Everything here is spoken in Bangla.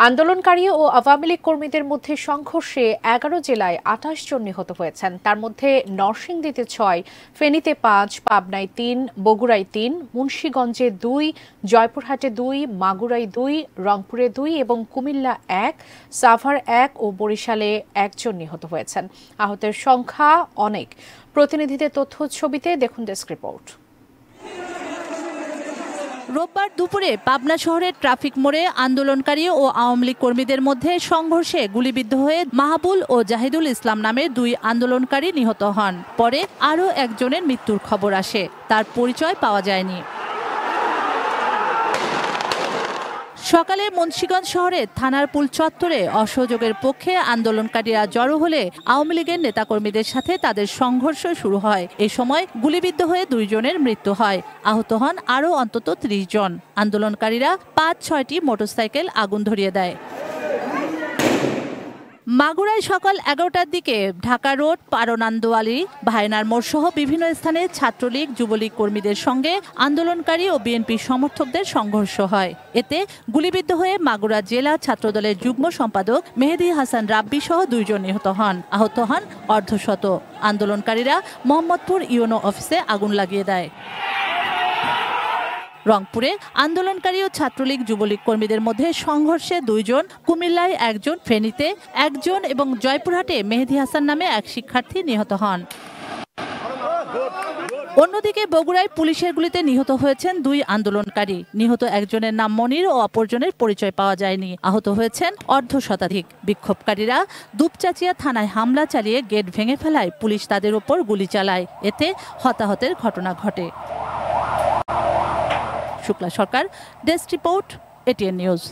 আন্দোলনকারী ও আওয়ামী লীগ কর্মীদের মধ্যে সংঘর্ষে ১১ জেলায় ২৮ জন নিহত হয়েছেন। তার মধ্যে নরসিংদীতে ৬, ফেনীতে ৫, পাবনায় ৩, বগুড়ায় ৩, মুন্সিগঞ্জে ২, জয়পুরহাটে ২, মাগুরায় ২, রংপুরে ২ এবং কুমিল্লা ১, সাভার ১ ও বরিশালে ১ জন নিহত হয়েছেন। আহতের সংখ্যা অনেক। প্রতিনিধিদের তথ্য ছবিতে দেখুন ডেস্ক রিপোর্ট। রোববার দুপুরে পাবনা শহরের ট্রাফিক মোড়ে আন্দোলনকারী ও আওয়ামী লীগ কর্মীদের মধ্যে সংঘর্ষে গুলিবিদ্ধ হয়ে মাহবুল ও জাহিদুল ইসলাম নামের ২ আন্দোলনকারী নিহত হন। পরে আরও একজনের মৃত্যুর খবর আসে, তার পরিচয় পাওয়া যায়নি। সকালে মুন্সিগঞ্জ শহরে থানার পুল চত্বরে অসহযোগের পক্ষে আন্দোলনকারীরা জড়ো হলে আওয়ামী লীগের নেতাকর্মীদের সাথে তাদের সংঘর্ষ শুরু হয়। এ সময় গুলিবিদ্ধ হয়ে ২ জনের মৃত্যু হয়। আহত হন আরও অন্তত ৩০ জন। আন্দোলনকারীরা ৫-৬টি মোটরসাইকেল আগুন ধরিয়ে দেয়। মাগুরায় সকাল ১১টার দিকে ঢাকা রোড, পারনান্দোয়ালি, ভাইনার মোড় সহ বিভিন্ন স্থানে ছাত্রলীগ, যুবলীগ কর্মীদের সঙ্গে আন্দোলনকারী ও বিএনপি সমর্থকদের সংঘর্ষ হয়। এতে গুলিবিদ্ধ হয়ে মাগুরা জেলা ছাত্রদলের যুগ্ম সম্পাদক মেহেদী হাসান রাব্বি সহ ২ জন নিহত হন। আহত হন অর্ধশত। আন্দোলনকারীরা মোহাম্মদপুর ইউনো অফিসে আগুন লাগিয়ে দেয়। রংপুরে আন্দোলনকারী ও ছাত্রলীগ, যুবলীগ কর্মীদের মধ্যে সংঘর্ষে ২ জন, কুমিল্লায় ১ জন, ফেনীতে ১ জন এবং জয়পুরহাটে মেহেদী হাসান নামে এক শিক্ষার্থী নিহত হন। অন্যদিকে বগুড়ায় পুলিশের গুলিতে নিহত হয়েছেন ২ আন্দোলনকারী। নিহত একজনের নাম মনির ও অপরজনের পরিচয় পাওয়া যায়নি। আহত হয়েছেন অর্ধশতাধিক। বিক্ষোভকারীরা দুপচাচিয়া থানায় হামলা চালিয়ে গেট ভেঙে ফেলায় পুলিশ তাদের ওপর গুলি চালায়। এতে হতাহতের ঘটনা ঘটে। শুক্লা সরকার, ডেস্ক রিপোর্ট, এটিএন নিউজ।